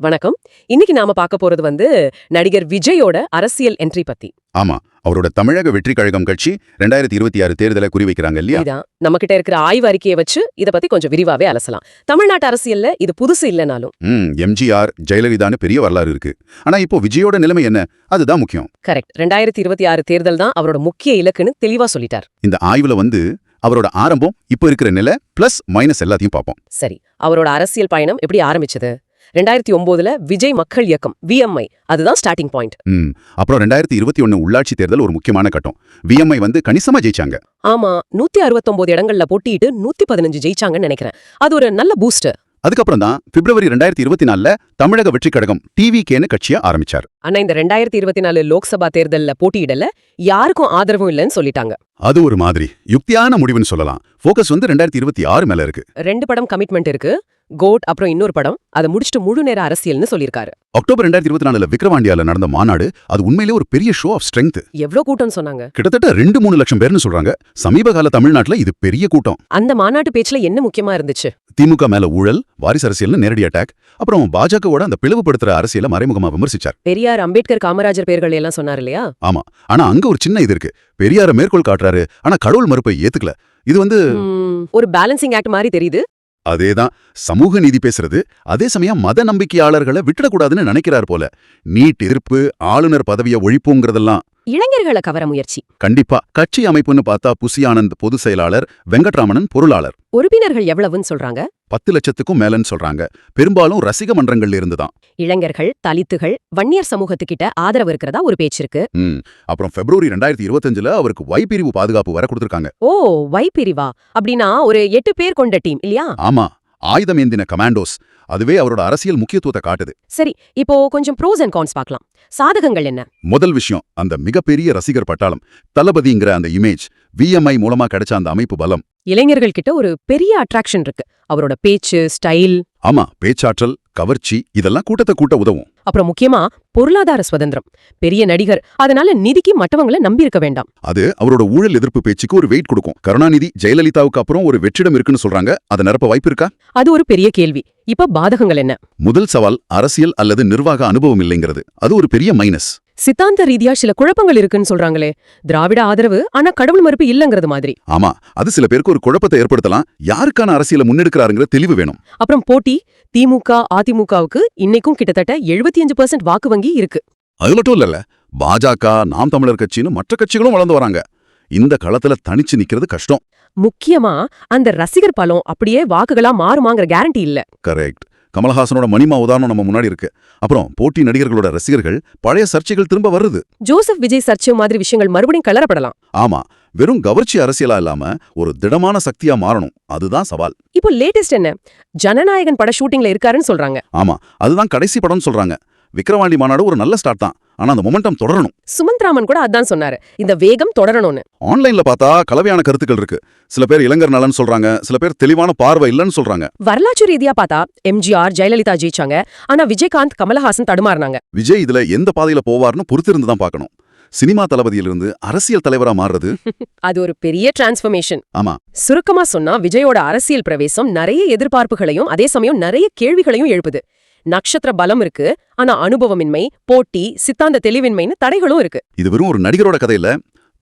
வணக்கம். இன்னைக்கு நாம பார்க்க போறது நடிகர் விஜயோட அரசியல் என்ட்ரி பத்தி. ஆமா, அவரோட தமிழக வெற்றி கழகம் கட்சி 2026 தேர்தலை குறிவைக்கிறாங்க இல்லையா? இதான் நம்ம கிட்ட இருக்கிற ஆய்வு அறிக்கையை வச்சு இத பத்தி கொஞ்சம் விரிவாவே அலசலாம். தமிழ்நாட்டு அரசியல்ல இது புதுசு இல்லனாலும் எம்ஜிஆர், ஜெயலலிதான்னு பெரிய வரலாறு இருக்கு. ஆனா இப்போ விஜயோட நிலைமை என்ன? அதுதான் முக்கியம். கரெக்ட். 2026 தேர்தல் தான் அவரோட முக்கிய இலக்குன்னு தெளிவா சொல்லிட்டார். இந்த ஆய்வுல அவரோட ஆரம்பம், இப்போ இருக்கிற நிலை, பிளஸ் மைனஸ் எல்லாத்தையும் பார்ப்போம். சரி, அவரோட அரசியல் பயணம் எப்படி ஆரம்பிச்சது? 2009 விஜய் மக்கள் இயக்கம் VMI அதுதான் ஸ்டார்டிங் பாயிண்ட். அப்புறம் 2021 உள்ளாட்சி தேர்தல் ஒரு முக்கியமான கட்டம். VMI கணிசமா ஜெயிச்சாங்க. ஆமா, 169 இடங்கள்ல போட்டியிட்டு 115 ஜெயிச்சாங்கன்னு நினைக்கிறேன். அது ஒரு நல்ல பூஸ்ட். அதுக்கப்புறம் தான் பிப்ரவரி 2024 தமிழக வெற்றி கழகம் TVKன்னு கட்சியை ஆரம்பிச்சார். ஆனா இந்த 2024 லோக்சபா தேர்தல்ல போட்டியிடல, யாருக்கும் ஆதரவும் இல்லைன்னு சொல்லிட்டாங்க. அது ஒரு மாதிரி யுக்தியான முடிவுன்னு சொல்லலாம். போக்கஸ் 2026 மேல இருக்கு. 2 படம் கமிட்மெண்ட் இருக்கு. கோட் அப்புறம் இன்னொரு படம், அதை முடிச்சுட்டு முழு நேர அரசியல்னு சொல்லிருக்காரு. அக்டோபர் 2024 விக்ரவாண்டியால நடந்த மாநாடு அது உண்மையிலே ஒரு பெரிய ஷோ ஆஃப் ஸ்ட்ரெங்த். எவ்வளவு கூட்டம் சொன்னாங்க? கிட்டத்தட்ட 2-3 லட்சம் பேர்னு சொல்றாங்க. சமீப கால தமிழ்நாட்டுல இது பெரிய கூட்டம். அந்த மாநாட்டு பேச்சுல என்ன முக்கியமா இருந்துச்சு? திமுக மேல ஊழல், வாரிசு அரசியல்னு நேரடி அட்டாக், அப்புறம் பாஜகவோட அந்த பிளவுபடுத்துற அரசியலை மறைமுகமா விமர்சிச்சார். பெரியார், அம்பேத்கர், காமராஜர் பேர்கள் எல்லாம் சொன்னார் இல்லையா? ஆமா, ஆனா அங்க ஒரு சின்ன இது இருக்கு. பெரியார மேற்கோள் காட்டுறாரு, ஆனா கடவுள் மறுப்பை ஏத்துக்கல. இது ஒரு பேலன்சிங் ஆக்ட் மாதிரி தெரியுது. அதேதான், சமூக நீதி பேசுறது, அதே சமயம் மத நம்பிக்கையாளர்களை விட்டுடக்கூடாதுன்னு நினைக்கிறார் போல. நீட் எதிர்ப்பு, ஆளுநர் பதவியை ஒழிப்புங்கிறதெல்லாம் இளைஞர்களை கவர முயற்சி. கண்டிப்பா. கட்சி அமைப்புன்னு பார்த்தா புசி ஆனந்த் பொதுச் செயலாளர், வெங்கட்ராமணன் பொருளாளர். உறுப்பினர்கள் எவ்வளவுன்னு சொல்றாங்க? 10 லட்சத்துக்கும் மேலன்னு சொல்றாங்க. பெரும்பாலும் ரசிக மன்றங்கள்ல இருந்துதான். இளைஞர்கள், தலித்துகள், வன்னியர் சமூகத்துக்கிட்ட ஆதரவு இருக்கிறதா ஒரு பேச்சு இருக்கு. அப்புறம் பிப்ரவரி 2025 அவருக்கு Y பிரிவு பாதுகாப்பு வர கொடுத்திருக்காங்க. ஓ, Y பிரிவா? அப்படின்னா ஒரு 8 பேர் கொண்ட டீம் இல்லையா? ஆமா, ஆயுதம் ஏந்தின கமாண்டோஸ். அதுவே அவரோட அரசியல் முக்கியத்துவத்தை காட்டுது. சரி, இப்போ கொஞ்சம் ப்ரோஸ் அண்ட் கான்ஸ் பார்க்கலாம். சாதகங்கள் என்ன? முதல் விஷயம், அந்த மிகப்பெரிய ரசிகர் பட்டாளம், தளபதிங்கிற அந்த இமேஜ், VMI மூலமா கிடைச்ச அந்த அமைப்பு பலம். இளைஞர்கள் கிட்ட ஒரு பெரிய அட்ராக்ஷன் இருக்கு. அவரோட பேச்சு, ஸ்டைல். ஆமா, பேச்சாற்றல், கவர்ச்சி, இதெல்லாம் கூட்டத்தை கூட்ட உதவும். அப்புறம் முக்கியமா பொருளாதார சுதந்திரம். பெரிய நடிகர், அதனால நிதிக்கு மற்றவங்களை நம்பி இருக்க வேண்டாம். அது அவரோட ஊழல் எதிர்ப்பு பேச்சுக்கு ஒரு வெயிட் கொடுக்கும். கருணாநிதி, ஜெயலலிதாவுக்கு அப்புறம் ஒரு வெற்றிடம் இருக்குன்னு சொல்றாங்க. அதை நிரப்ப வாய்ப்பு இருக்கா? அது ஒரு பெரிய கேள்வி. இப்ப பாதகங்கள் என்ன? முதல் சவால், அரசியல் அல்லது நிர்வாக அனுபவம் இல்லைங்கிறது. அது ஒரு பெரிய மைனஸ். சித்தாந்த ரீதியா சில குழப்பங்கள் இருக்குன்னு சொல்றாங்களே. திராவிட ஆதரவு, ஆனா கடவுள் மறுப்பு இல்லங்கிறது மாதிரி. ஆமா, அது சில பேருக்கு ஒரு குழப்பத்தை ஏற்படுத்தலாம். யாருக்கான அரசியலை முன்னெடுக்கிறாருங்கிற தெளிவு வேணும். அப்புறம் போட்டி, திமுக, அதிமுகவுக்கு இன்னைக்கும் கிட்டத்தட்ட 75% வாக்கு வங்கி இருக்கு. அது மட்டும் இல்ல, பாஜக, நாம் தமிழர் கட்சின்னு மற்ற கட்சிகளும் வளர்ந்து வராங்க. இந்த களத்துல தனிச்சு நிக்கிறது கஷ்டம். முக்கியமா அந்த ரசிகர் பலம் அப்படியே வாக்குகளா மாறுமாங்கிற கேரண்டி இல்ல. கரெக்ட். கமலஹாசனோட மணிமா உதாரணம் நம்ம முன்னாடி இருக்கு. அப்புறம் போட்டி நடிகர்களோட ரசிகர்கள், பழைய சர்ச்சைகள் திரும்ப வருது. ஜோசப் விஜய் சர்ச்சை மாதிரி விஷயங்கள் மறுபடியும் கலரப்படலாம். ஆமா, வெறும் கவர்ச்சி அரசியலா இல்லாம ஒரு திடமான சக்தியா மாறணும். அதுதான் சவால். இப்போ லேட்டஸ்ட் என்ன? ஜனநாயகன் பட ஷூட்டிங்ல இருக்காருன்னு சொல்றாங்க. ஆமா, அதுதான் கடைசி படம்னு சொல்றாங்க. விக்ரவாண்டி மாநாடு ஒரு நல்ல ஸ்டார்ட் தான், ஆனா அந்த மொமெண்டம் தொடரணும். சுமந்த்ராமன் கூட அதான் சொன்னாரு, இந்த வேகம் தொடரணும்னு. ஆன்லைன்ல பார்த்தா கலவையான கருத்துக்கள் இருக்கு. சில பேர் இளைஞர் நலன் சொல்றாங்க, சில பேர் தெளிவான பார்வை இல்லன்னு சொல்றாங்க. வரலாற்று ரீதியா பார்த்தா எம்ஜிஆர், ஜெயலலிதா ஜெயிச்சாங்க, ஆனா விஜயகாந்த், கமலஹாசன் தடுமாறினாங்க. விஜய் இதுல எந்த பாதையில போவார்னு பொறுத்திருந்து தான் பார்க்கணும். சினிமா தளபதியிலிருந்து அரசியல் தலைவரா மாறுறது அது ஒரு பெரிய டிரான்ஸ்ஃபர்மேஷன். ஆமா, சுருக்கமா சொன்னா விஜயோட அரசியல் பிரவேசம் நிறைய எதிர்பார்ப்புகளையும் அதே சமயம் நிறைய கேள்விகளையும் எழுப்புது. நட்சத்திர பலம் இருக்கு, ஆனா அனுபவமின்மை, போட்டி, சித்தாந்த தெளிவின்மைன்னு தடைகளும் இருக்கு. இது வெறும் ஒரு நடிகரோட கதையில,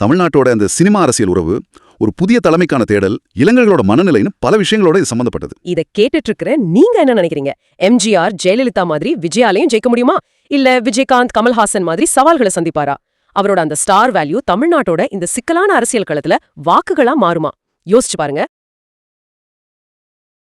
தமிழ்நாட்டோட அந்த சினிமா அரசியல் உறவு, ஒரு புதிய தலைமைக்கான தேடல், இளைஞர்களோட மனநிலைன்னு பல விஷயங்களோட இது சம்பந்தப்பட்டது. இத கேட்டுட்டு இருக்கிற நீங்க என்ன நினைக்கிறீங்க? எம்ஜிஆர், ஜெயலலிதா மாதிரி விஜயாலையும் ஜெயிக்க முடியுமா? இல்ல விஜயகாந்த், கமல்ஹாசன் மாதிரி சவால்களை சந்திப்பாரா? அவரோட அந்த ஸ்டார் வேல்யூ தமிழ்நாட்டோட இந்த சிக்கலான அரசியல் களத்துல வாக்குகளா மாறுமா? யோசிச்சு பாருங்க.